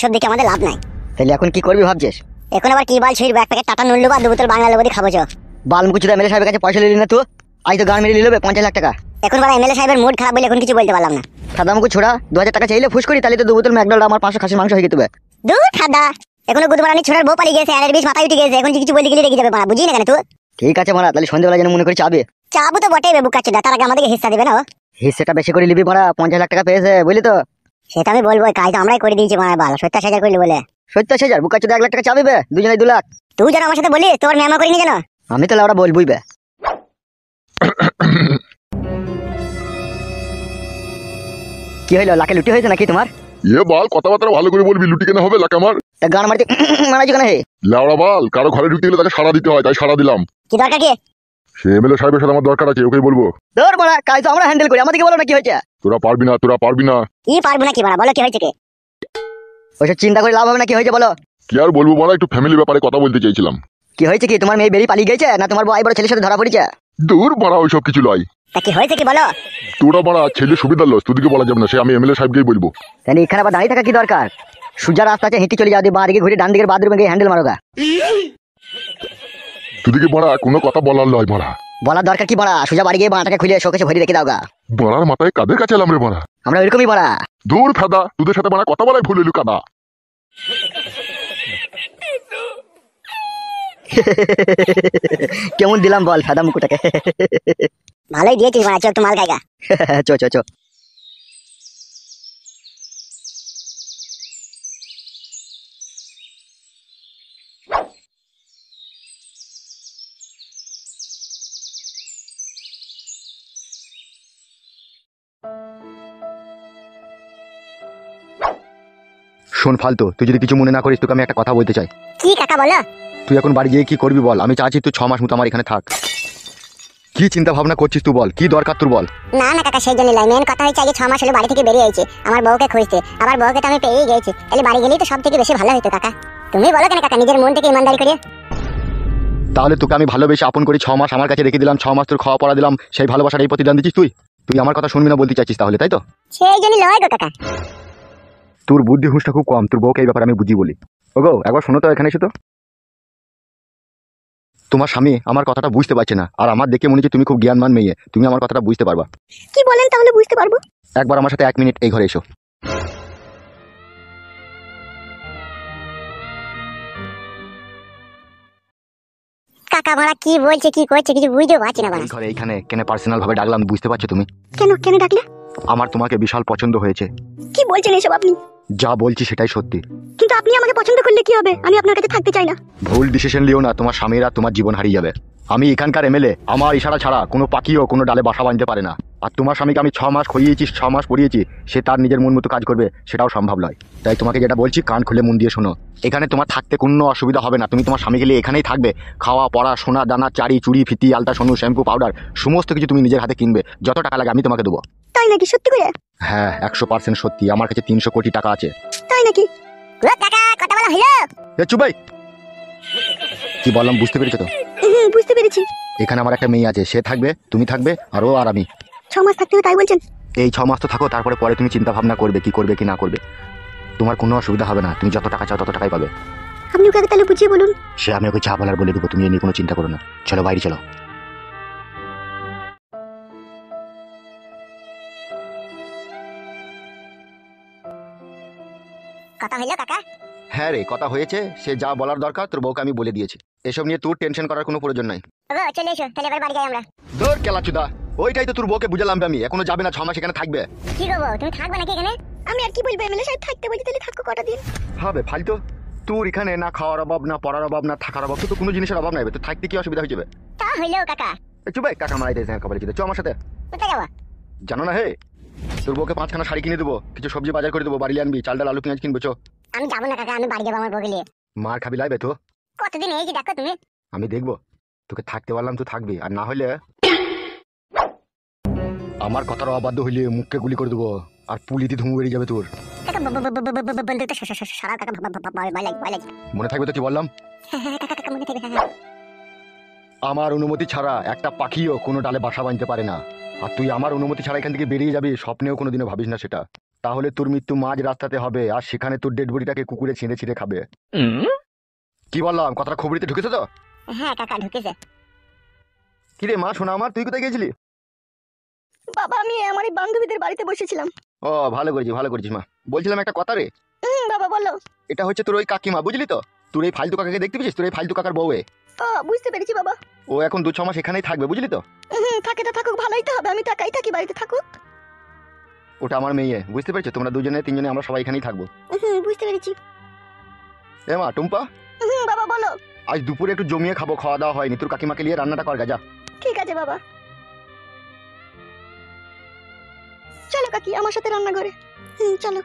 সব দেখে আমাদের লাভ নাই। তাহলে এখন কি করবি ভাবছিস? এখন আবার কি বাল ছিড়বো, এক প্যাকেট টাটা নুন নেবো আর 2 বোতল বাংলা লেবু দিয়ে খাবো। বালমুকুচুদা এমএলএ সাহেবের কাছে পয়সা নিলি না তুই? আজ তো গান মেরে নিল 50 লাখ টাকা। এখন বড় এমএলএ সাহেবের মুড খারাপ বলে এখন কিছু বলতে পারলাম না। সাদামুকু ছোড়া 2000 টাকা চাইলে ফুস করি, তাহলে তো 2 বোতল ম্যাকডোনাল্ড আমার 500 খাসির মাংস হয়ে যেত। দূর খাদা, এখনো গুদমারানি ছোড়ার বউ পালিয়ে গেছে, এর বিষ মাথায় উঠে গেছে, এখন কিছু বলতে গেলে রেগে যাবে মারা, বুঝি না কেন তুই? ঠিক আছে মারা, তাহলে সন্ধ্যাবেলা যেন মনে করে চাবে। চাবো তো বটেই বেবু কাচ্চুদা, তার আগে আমাদেরকে হিস্সা দেবে না? হিস্সাটা বেশি করে নিবি মারা, 50 লাখ টাকা পেয়েছে বুঝলি তো। সেটা আমি বলবো, কাজ তো আমরাই করে দিয়েছি মারা, ভালো 70,000 করলি বলে। 70,000 বুকাচুদা 1 লাখ টাকা চাবি বে, দুজনে 2 লাখ। তুই যেন আমার সাথে বলিস তোর মেমা করিনি যেন। আমি তাহলে ওরা বলবই বে। কি হইলো, লাখে লুটি হয়েছে নাকি তোমার? বাল কথাবার্তা ভালো করে বলবি, লুটি কেন হবে লাখ আমার? তা গান মারতে মারাইছো কেন হে? লাউড়া বাল, কারো ঘরে ঢুকতে গেলে তাকে সাড়া দিতে হয়, তাই সাড়া দিলাম। কি দরকার কি? সে এমএলএ সাহেবের সাথে আমার দরকার আছে, ওকেই বলবো। ধর মারা, কাজ তো আমরা হ্যান্ডেল করি, আমাদেরকে বলো না কি হয়েছে। তোরা পারবি না। কি পারবো না কি মারা, বলো কি হয়েছে কি? ওইসব চিন্তা করে লাভ হবে না, কি হয়েছে বলো। কি আর বলবো বলা, একটু ফ্যামিলি ব্যাপারে কথা বলতে চাইছিলাম। কি হয়েছে কি, তোমার মেয়ে বেরিয়ে পালিয়ে গেছে না তোমার বড় ছেলের সাথে ধরা পড়েছে? দূর বাড়া, ওইসব কিছু লয়। তা কি হয়েছে কি বলো? তোরা বাড়া ছেলে সুবিধার লস, তোদিকে বলা যাবে না, সে আমি এমএলএ সাহেবকেই বলবো। তাহলে এখানে আবার দাঁড়িয়ে থাকা কি দরকার? সোজা রাস্তা আছে, হেঁটে চলে যাও, বাঁ দিকে ঘুরে ডান দিকের বাথরুমে গিয়ে হ্যান্ডেল মারোগা। তোদিকে বাড়া কোনো কথা বলার লয় মারা। বলার দরকার কি বাড়া, সোজা বাড়ি গিয়ে বাঁটাকে খুলে শোকেশে ভরে রেখে দাওগা। বাড়ার মাথায় কাদের কাছে এলাম রে বাড়া? আমরা ওইরকমই বাড়া। দূর ফাদা, তোদের সাথে বাড়া কথা বলাই ভুল হইল কাদা। কেমন দিলাম বল সাদা মুকুটাকে? ভালোই দিয়েছিস মারা, চল তো মাল খাইগা। চো চো চো। শোন ফালতু, তুই যদি কিছু মনে না করিস তোকে আমি একটা কথা বলতে চাই। কি কাকা বলো? তুই এখন বাড়ি গিয়ে কি করবি বল? আমি চাচ্ছি তুই 6 মাস মতো আমার এখানে থাক। কি চিন্তা ভাবনা করছিস তুই বল, কি দরকার তোর বল? না না কাকা, সেই জন্য নয়, মেন কথা হচ্ছে আগে 6 মাস হলো বাড়ি থেকে বেরিয়ে আইছি আমার বউকে খুঁজতে, আবার বউকে তো আমি পেয়েই গেছি, তাহলে বাড়ি গেলেই তো সব থেকে বেশি ভালো হতো কাকা। তুমি বলো কেন কাকা, নিজের মন থেকে ইমানদারি করে। তাহলে তোকে আমি ভালোবেসে আপন করি 6 মাস আমার কাছে রেখে দিলাম, 6 মাস তোর খাওয়া পড়া দিলাম, সেই ভালোবাসার এই প্রতিদান দিচ্ছিস তুই? তুই আমার কথা শুনবি না বলতে চাইছিস তাহলে, তাই তো? সেই জন্য লয় গো কাকা। তোর বুদ্ধি হুঁশটা খুব কম, তোর বউকে এই ব্যাপারে আমি বুঝি বলি। ওগো একবার শোনো তো, এখানে এসো তো। তোমার স্বামী আমার কথাটা বুঝতে পারছে না, আর আমার দেখে মনে হচ্ছে তুমি খুব জ্ঞানমান মেয়ে, তুমি আমার কথাটা বুঝতে পারবা। কি বলেন তাহলে বুঝতে পারবো? একবার আমার সাথে 1 মিনিট এই ঘরে এসো। কাকা মারা কি বলছে কি করছে কিছু বুঝতে পারছি না বাড়া। এই ঘরে এইখানে কেন পার্সোনাল ভাবে ডাকলাম বুঝতে পারছো তুমি? কেন কেন ডাকলে? আমার তোমাকে বিশাল পছন্দ হয়েছে। কি বলছেন এসব আপনি? যা বলছি সেটাই সত্যি। কিন্তু আপনি আমাকে পছন্দ করলে কি হবে, আমি আপনার কাছে থাকতে চাই না। ভুল ডিসিশন লিও না, তোমার স্বামীরা তোমার জীবন হারিয়ে যাবে। আমি এখানকার এমএলএ, আমার ইশারা ছাড়া কোনো পাখিও কোনো ডালে বাসা বাঁধতে পারে না। আর তোমার স্বামীকে আমি 6 মাস খাইয়েছি, 6 মাস পড়িয়েছি, সে তার নিজের মন মতো কাজ করবে সেটাও সম্ভব নয়। তাই তোমাকে যেটা বলছি কান খুলে মন দিয়ে শোনো। এখানে তোমার থাকতে কোনো অসুবিধা হবে না, তুমি তোমার স্বামীকে নিয়ে এখানেই থাকবে। খাওয়া পড়া সোনা দানা চাড়ি চুড়ি ফিতি আলতা সোনু শ্যাম্পু পাউডার সমস্ত কিছু তুমি নিজের হাতে কিনবে, যত টাকা লাগে আমি তোমাকে দেবো। তাই নাকি? সত্যি করে? হ্যাঁ 100% সত্যি, আমার কাছে 300 কোটি টাকা আছে। তাই নাকি? কাকা কথা বলা হলো? চুপ ভাই, কি বললাম বুঝতে পেরেছো তো? বুঝতে পেরেছি। এখানে আমার একটা মেয়ে আছে, সে থাকবে, তুমি থাকবে, আর ও আর আমি। 6 মাস থাকতে হবে তাই বলছেন? এই 6 মাস তো থাকো, তারপরে পরে তুমি চিন্তা ভাবনা করবে কি করবে কি না করবে। তোমার কোনো অসুবিধা হবে না, তুমি যত টাকা চাও তত টাকাই পাবে। আপনি ওকে তাহলে বুঝিয়ে বলুন। সে আমি ওকে যা বলার বলে দেবো, তুমি এ নিয়ে কোনো চিন্তা করো না। চলো বাইরে চলো। কথা হলো কাকা? হ্যাঁ রে, কথা হয়েছে, সে যা বলার দরকার তোর বউকে আমি বলে দিয়েছি। এসব নিয়ে তোর টেনশন করার কোনো প্রয়োজন নাই। ওগো চলে এসো, তাহলে এবার বাড়ি যাই আমরা। ধর কেলাচুদা, ওইটাই তো তোর বউকে বুঝালাম আমি, এখনো যাবে না, 6 মাস এখানে থাকবে। কি গো তুমি থাকবে নাকি এখানে? আমি আর কি বলবো, এমএলএ সাহেব থাকতে বলছি, তাহলে থাকো কটা দিন। হবে ফালতু, তোর এখানে না খাওয়ার অভাব না পড়ার অভাব না থাকার অভাব, তো কোনো জিনিসের অভাব নাই, তো থাকতে কি অসুবিধা হয়ে যাবে? তা হইলো কাকা। চুপ কাকা মারাই দিয়েছে খবর চ আমার সাথে। কোথায় যাবো? জানো না হে, তোর বউকে 5খানা শাড়ি কিনে দেবো, কিছু সবজি বাজার করে দেবো, বাড়ি আনবি, চাল ডাল আলু পেঁয়াজ কিনবো চো। আমি যাবো না কাকা, আমি বাড়ি যাবো আমার বউকে নিয়ে। মার খাবি লাইবে তো? কতদিন এই যে দেখো তুমি। আমি দেখবো, তোকে থাকতে পারলাম তো থাকবি, আর না হলে আমার কথার অবাধ্য হইলে মুখকে গুলি করে দেবো, আর পুলিতে ধুমু বেরিয়ে যাবে তোর। কাকা বলতে তো সারা কাকা ভয় লাগে। মনে থাকবে তো কি বললাম? হ্যাঁ কাকা মনে থাকবে, হ্যাঁ। আমার অনুমতি ছাড়া একটা পাখিও কোনো ডালে বাসা বাঁধতে পারে না, আর তুই আমার অনুমতি ছাড়া এখান থেকে বেরিয়ে যাবি স্বপ্নেও কোনোদিনও ভাবিস না সেটা। তাহলে তোর মৃত্যু মাঝ রাস্তাতে হবে, আর সেখানে তোর ডেড বডিটাকে কুকুরে ছিঁড়ে ছিঁড়ে খাবে। কি বললাম, কথাটা খবরিতে ঢুকেছে তো? হ্যাঁ কাকা ঢুকেছে। কি রে মা, শোনা আমার, তুই কোথায় গেছিলি? বাবা আমি আমার এই বান্ধবীদের বাড়িতে বসেছিলাম। ও ভালো করেছিস মা। বলছিলাম একটা কথা রে। বাবা বলো। এটা হচ্ছে তোর ওই কাকিমা, বুঝলি তো? তোর এই ফালতু কাকাকে দেখতে পেয়েছিস? তোর এই ফালতু কাকার বউয়ে বুঝতে পেরেছি বাবা। ও এখন 2-6 মাস এখানেই থাকবে, বুঝলি তো? থাকে তো থাকুক, ভালোই তো হবে, আমি তো একাই থাকি, বাড়িতে থাকুক। ওটা আমার মেয়ে, বুঝতে পেরেছো? তোমরা দুজনে তিনজনে আমরা সবাই এখানেই থাকবো। বুঝতে পেরেছি। এ মা টুম্পা, বাবা বলো। আজ দুপুরে একটু জমিয়ে খাবো, খাওয়া দাওয়া হয়নি। তোর কাকিমাকে নিয়ে রান্নাটা কর গা, যা। ঠিক আছে বাবা। চলো কাকি আমার সাথে রান্না করে। চলো।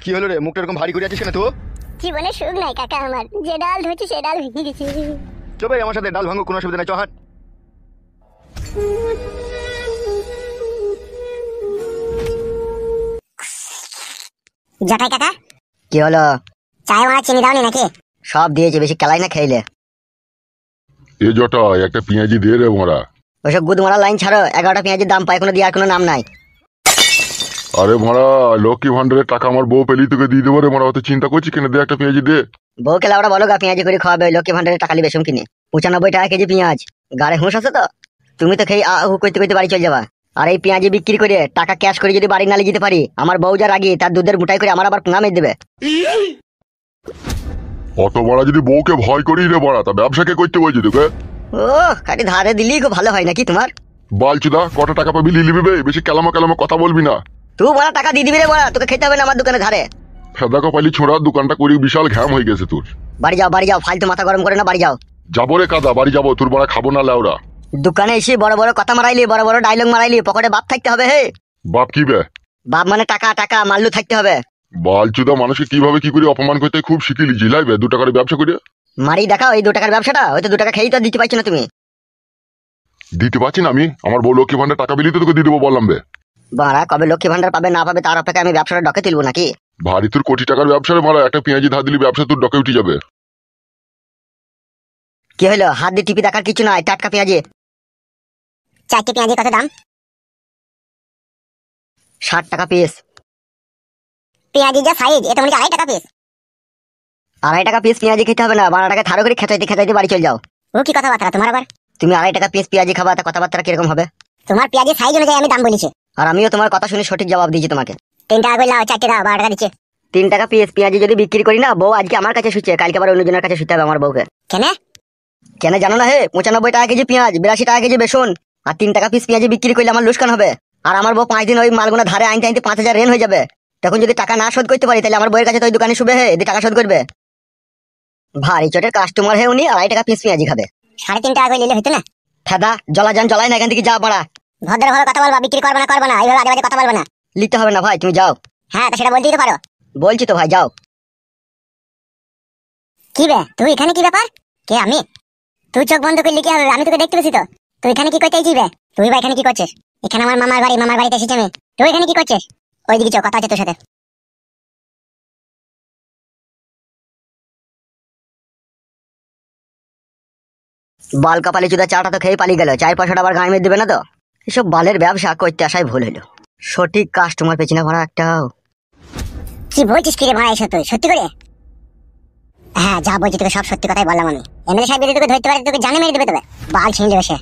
কি হলো রে, মুখটা এরকম ভারী করে আছিস কেন তো? জীবনে সুখ নাই কাকা আমার, যে ডাল ধরছি সে ডাল ভেঙে গেছে। চবে আমার সাথে ডাল ভাঙো, কোনো অসুবিধা নাই, চহাট। জটাই কাকা কি হলো? চায় মারা চিনি দাওনি নাকি? সব দিয়েছে, বেশি কেলাই না খেলে। এ জটাই একটা পেঁয়াজি দে রে মারা। ওইসব গুদ মারা লাইন ছাড়ো, 11টা পেঁয়াজের দাম পায়, কোনো দেওয়ার কোনো নাম নাই। আরে মারা, লক্ষ্মী ভান্ডারের টাকা আমার বউ পেলি তোকে দিয়ে দেবো রে মারা, অত চিন্তা করছিস কেন? দে একটা পেঁয়াজি দে। বউকে লাউড়া বলো গা পেঁয়াজি করে খাওয়াবে, ওই লক্ষ্মী ভান্ডারের টাকা বেশম কিনে। 95 টাকা কেজি পেঁয়াজ। গাড়ে হুঁশ আছে তো? তুমি তো খেয়ে আহু করতে করতে বাড়ি চলে যাবা। আর এই পেঁয়াজি বিক্রি করে টাকা ক্যাশ করে যদি বাড়ি নালে যেতে পারি, আমার বউ যা রাগি তার দুধের মুটাই করে আমার আবার পুঙা মেরে দেবে। অত বড় যদি বউকে ভয় করি রে বড়া, তা ব্যবসা কে করতে বলছি তোকে? ও কাটি ধারে দিলেই খুব ভালো হয় নাকি তোমার? বালচুদা, কত টাকা পাবি লিবি বে, বেশি কেলামো কেলামো কথা বলবি না। তুই বড় টাকা দিয়ে দিবি রে বড়া, তোকে খেতে হবে না আমার দোকানে ধারে। ফেদা কপালি ছোড়া, দোকানটা করি বিশাল ঘ্যাম হয়ে গেছে তোর। বাড়ি যাও, ফালতু মাথা গরম করে না, বাড়ি যাও। যাবো রে কাদা, বাড়ি যাবো, তোর বড়া খাবো না লেওরা। দোকানে এসে বড় বড় কথা মারাইলি, বড় বড় ডায়লগ মারাইলি, পকেটে বাপ থাকতে হবে। হে বাপ কি বে? বাপ মানে টাকা, টাকা মাল্লু থাকতে হবে। বালচুদা, মানুষকে কিভাবে কি করে অপমান করতে খুব শিখিলি, জিলাইবে 2 টাকার ব্যবসা করে। মারি দেখাও এই 2 টাকার ব্যবসাটা, হয়তো 2 টাকা খেয়েই তো দিতে পারছি না তুমি। দিতে পারছি না আমি? আমার বউ লক্ষ্মী ভান্ডার টাকা বিলি তো তোকে দিয়ে দেবো বললাম বে। বাড়া কবে লক্ষ্মী ভান্ডার পাবে না পাবে তার অপেক্ষা আমি ব্যবসাটা ডকে তুলবো নাকি? ভারী তোর কোটি টাকার ব্যবসা রে মারা, একটা পেঁয়াজি ধার দিলি ব্যবসা তোর ডকে উঠে যাবে। কি হলো, হাত দিয়ে টিপি দেখার কিছু নাই, টাটকা পেঁয়াজি। 4টি পেঁয়াজি কত দাম? 60 টাকা পিস। পেঁয়াজি যা সাইজ, এটা মনে হয় 2.5 টাকা পিস। 2.5 টাকা পিস পেঁয়াজি খেতে হবে না, 12 টাকা থারো করে খেচাইতে খেচাইতে বাড়ি চলে যাও। ও কি কথাবার্তা তোমার আবার? তুমি 2.5 টাকা পিস পেঁয়াজি খাবা, তা কথাবার্তা কিরকম হবে? তোমার পেঁয়াজি সাইজ অনুযায়ী আমি দাম বলেছি। আর আমিও তোমার কথা শুনে সঠিক জবাব দিয়েছি তোমাকে। 3 টাকা করে লাও, 4টি দাও, 12 টাকা দিচ্ছে। 3 টাকা পিস পেঁয়াজি যদি বিক্রি করি না, বউ আজকে আমার কাছে শুচ্ছে, কালকে আবার অন্যজনের কাছে শুতে হবে আমার বউকে। কেন? কেন জানো না? হে 95 টাকা কেজি পেঁয়াজ, 82 টাকা কেজি বেসন, আর 3 টাকা পিস পেঁয়াজি বিক্রি করলে আমার লোকসান হবে। আর আমার বউ 5 দিন ওই মালগুনা ধারে আনতে আনতে 5000 রেন হয়ে যাবে। তখন যদি টাকা না শোধ করতে পারি, তাহলে আমার বউয়ের কাছে তো ওই দোকানে শুবে, হে এদি টাকা শোধ করবে। ভারী চটের কাস্টমার হে উনি, 2.5 টাকা পিস পেঁয়াজি খাবে। 3.5 টাকা করে নিলে হতো না? ফেদা জ্বলা যান জ্বলাই না, এখান থেকে যা বাড়া। ভদ্রভাবে কথা বলবা, বিক্রি করবে না, এইভাবে আজে বাজে কথা বলবে না। লিখতে হবে না ভাই, তুমি যাও। হ্যাঁ তা সেটা বলতেই তো পারো। বলছি তো ভাই, যাও। কি বে, তুই এখানে কি ব্যাপার? কে আমি? তুই চোখ বন্ধ করলি কি হবে? আমি তোকে দেখতে পেয়েছি তো। তুই এখানে কি করতে আইছিস বে? তুই বা এখানে কি করছিস? এখানে আমার মামার বাড়িতে এসেছি আমি। তুই এখানে কি করছিস? ওইদিকে চো, কথা আছে তোর সাথে। বাল কপালে চুদা চাটা তো খেয়ে পালিয়ে গেল, 4-5 আবার গায়ে মেরে দেবে না তো? এসব বালের ব্যবসা করতে আসাই ভুল হলো। সঠিক কাস্টমার পেছি না ভাড়া একটাও। কি বলছিস কি রে ভাই, এসব তুই সত্যি করে? হ্যাঁ যা বলছি তোকে সব সত্যি কথাই বললাম আমি। এমএলএ সাহেব যদি তোকে ধরতে পারে, তোকে জানে মেরে দেবে তবে। বাল ছিঁড়ে দেবে সে।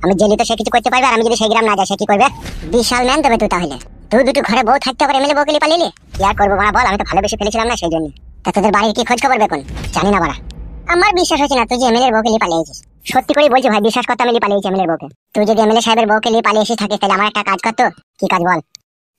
আমি জেলি তো সে কিছু করতে পারবে, আর আমি যদি সেই গ্রাম না যাই সে কি করবে? বিশাল ম্যান দেবে তুই তাহলে। তুই দুটো ঘরে বউ থাকতে পারে, এমএলএ বউকে পালিয়ে কি আর করবো বাড়া বল? আমি তো ভালোবেসে ফেলেছিলাম না সেই জন্য। তা তোদের বাড়ির কি খোঁজ খবর বেকন? জানি না বাড়া। আমার বিশ্বাস হচ্ছে না তুই যে এমএলএ বউকে পালিয়েছিস। সত্যি করে বলছি ভাই, বিশ্বাস করতে আমি পালিয়েছি এমএলএ বউকে। তুই যদি এমএলএ সাহেবের বউকে পালিয়ে এসে থাকিস, তাহলে আমার একটা কাজ করতো। কি কাজ বল?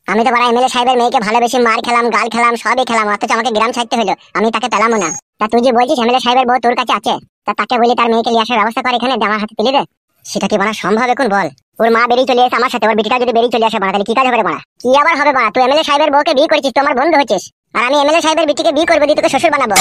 আমি তো বড় এমএলএ সাহেবের মেয়েকে ভালোবেসে মার খেলাম, গাল খেলাম, সবই খেলাম, অথচ আমাকে গ্রাম ছাড়তে হলো। আমি তাকে পেলামও না। তা তুই যে বলছিস এমএলএ সাহেবের বউ তোর কাছে আছে, তা তাকে বলি তার মেয়েকে নিয়ে আসার ব্যবস্থা করে এখানে, আমার হাতে তুলে দে। সেটা কি বানা সম্ভব এখন বল? ওর মা বেরিয়ে চলে এসে আমার সাথে, ওর বিটিটা যদি বেরিয়ে চলে আসে বানা, তাহলে কি কাজ হবে বানা? কি আবার হবে বানা? তুই এমএলএ সাহেবের বউকে বিয়ে করেছিস, তো আমার বন্ধু হচ্ছিস, আর আমি এমএলএ সাহেবের বিটিকে বিয়ে করবো, দিয়ে তোকে শ্বশুর বানাবো।